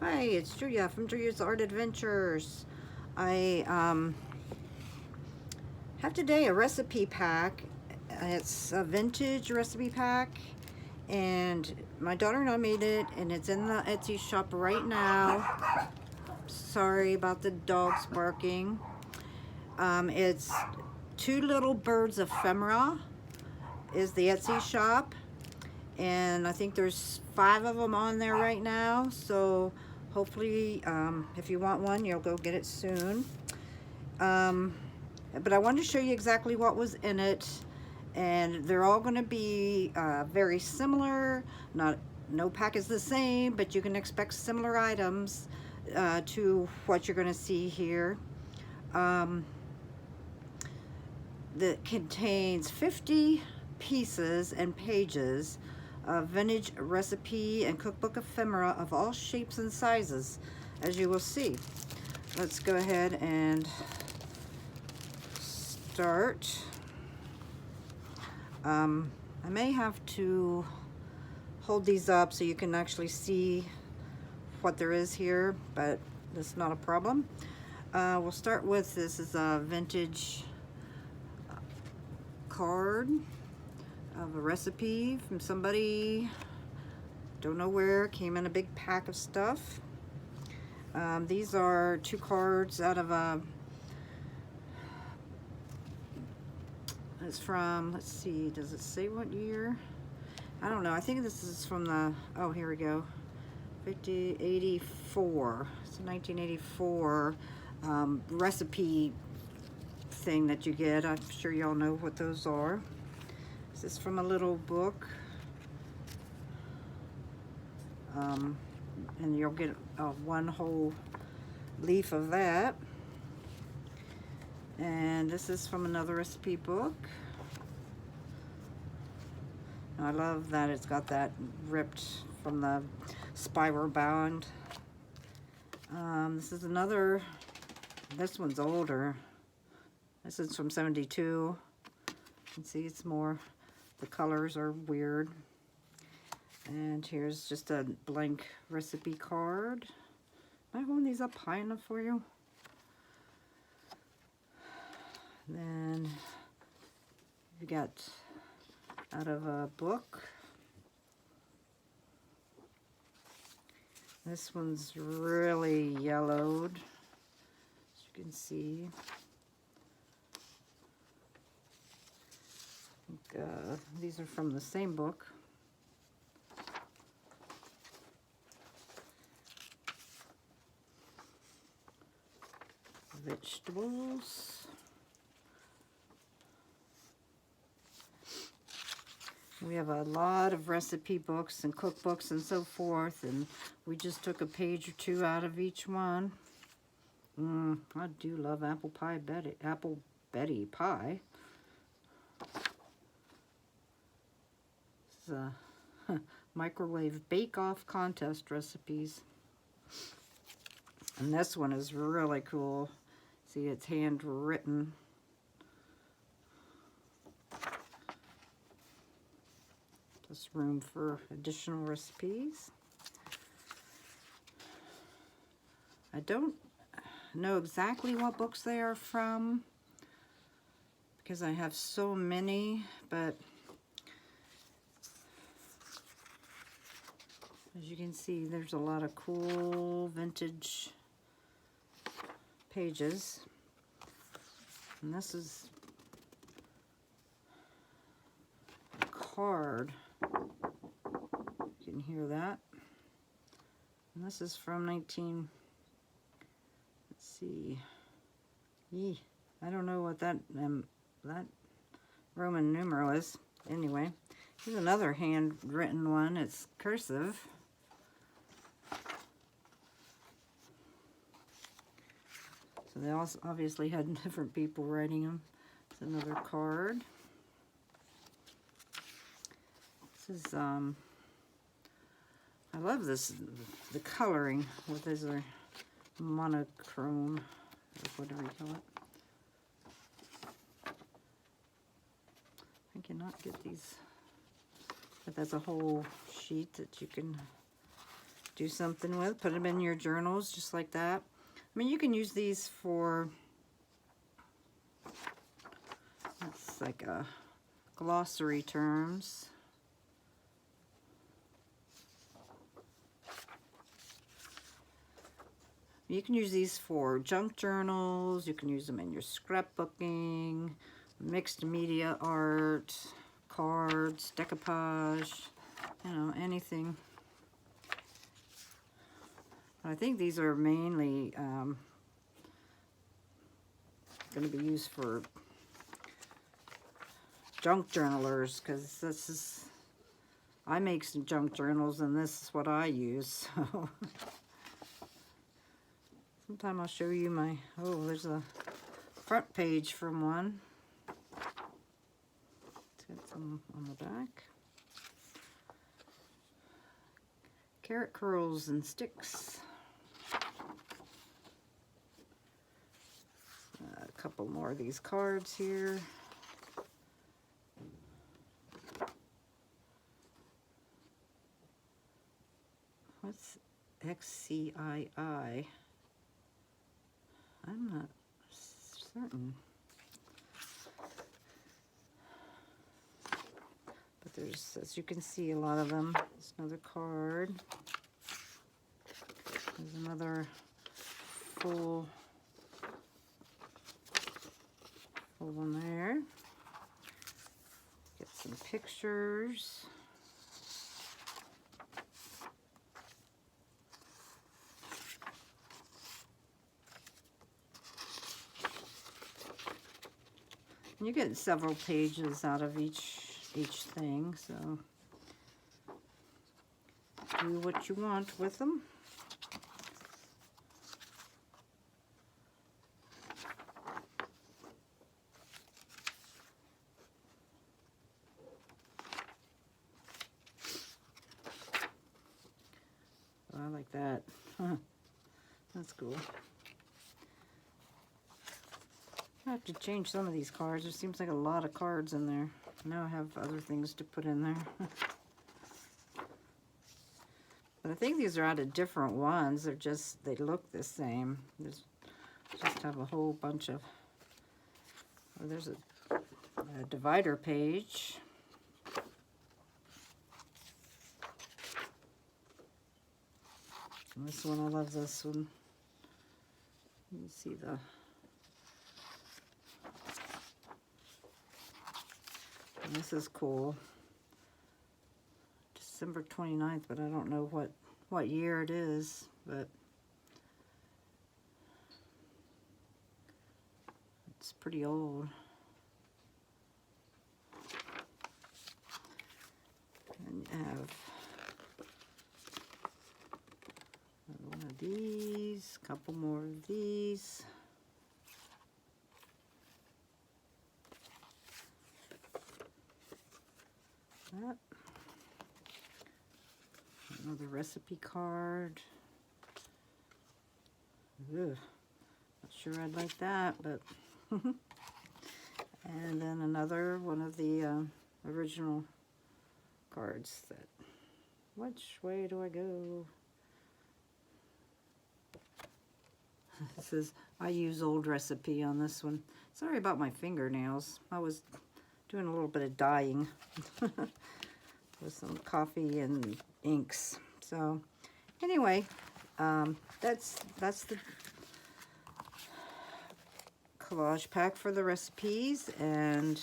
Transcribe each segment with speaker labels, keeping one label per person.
Speaker 1: Hi, it's Julia from Julia's Art Adventures. I have today a recipe pack. It's a vintage recipe pack, and my daughter and I made it, and it's in the Etsy shop right now. Sorry about the dogs barking. It's 2LIttleBirdsEphemera is the Etsy shop, and I think there's 5 of them on there right now, so hopefully if you want one, you'll go get it soon. But I wanted to show you exactly what was in it, and they're all going to be very similar. No pack is the same, but you can expect similar items to what you're going to see here. That contains 50 pieces and pages of vintage recipe and cookbook ephemera of all shapes and sizes, as you will see. Let's go ahead and start. I may have to hold these up so you can actually see what there is here, but that's not a problem. We'll start with, this is a vintage card of a recipe from somebody, don't know where, came in a big pack of stuff. These are 2 cards out of a, it's from, let's see, does it say what year? I don't know, I think this is from the, oh, here we go, 84, it's a 1984 recipe thing that you get. I'm sure y'all know what those are. This is from a little book, and you'll get one whole leaf of that. And this is from another recipe book. I love that it's got that ripped from the spiral bound. This is another, this one's older. This is from 72. You can see it's more, the colors are weird. And here's just a blank recipe card. Am I holding these up high enough for you? Then you got out of a book. This one's really yellowed, as you can see. I think, these are from the same book. Vegetables. We have a lot of recipe books and cookbooks and so forth, and we just took a page or 2 out of each one. I do love apple Betty pie. This is a microwave bake-off contest recipes. And this one is really cool. See, it's handwritten. Just room for additional recipes. I don't know exactly what books they are from because I have so many, but as you can see, there's a lot of cool vintage pages. And this is a card. You can hear that. And this is from let's see. I don't know what that Roman numeral is. Anyway, here's another handwritten one. It's cursive. So they also obviously had different people writing them. It's another card. This is, I love this, the coloring with this monochrome, or whatever you call it. I cannot get these, but that's a whole sheet that you can do something with. Put them in your journals just like that. I mean, you can use these for, it's like a glossary terms. You can use these for junk journals. You can use them in your scrapbooking, mixed media art, cards, decoupage, you know, anything. But I think these are mainly going to be used for junk journalers, because this is, I make some junk journals and this is what I use. So sometime I'll show you my, oh, there's a front page from one. Let's get some on the back. Carrot curls and sticks. A couple more of these cards here. What's XCII? I'm not certain. But there's, as you can see, a lot of them. There's another card. There's another full one there. Get some pictures. You get several pages out of each thing, so do what you want with them. I like that. That's cool. I have to change some of these cards. There seems like a lot of cards in there. Now I have other things to put in there. But I think these are out of different ones. They're just, they look the same. There's just have a whole bunch of, oh, there's a divider page. And this one, I love this one. You can see the, and this is cool. December 29th, but I don't know what year it is, but it's pretty old. And you have one of these, a couple more of these. That. Another recipe card. Ugh, not sure I'd like that, but and then another one of the original cards. That, which way do I go? This is, I use old recipe on this one. Sorry about my fingernails. I was doing a little bit of dyeing with some coffee and inks. So anyway, that's the collage pack for the recipes, and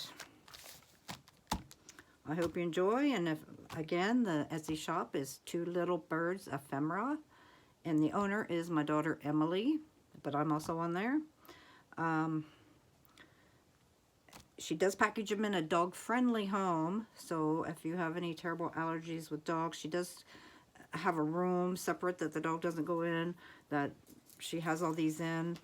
Speaker 1: I hope you enjoy. And if, again, the Etsy shop is 2LIttleBirdsEphemera, and the owner is my daughter Emily, but I'm also on there. She does package them in a dog-friendly home, so if you have any terrible allergies with dogs, she does have a room separate that the dog doesn't go in, that she has all these in.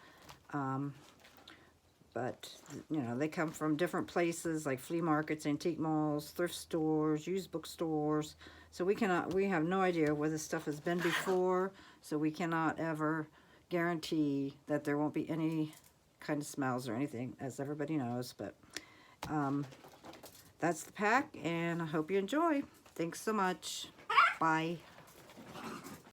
Speaker 1: But, you know, they come from different places like flea markets, antique malls, thrift stores, used bookstores. So we have no idea where this stuff has been before, so we cannot ever guarantee that there won't be any kind of smells or anything, as everybody knows. But that's the pack, and I hope you enjoy. Thanks so much. Bye.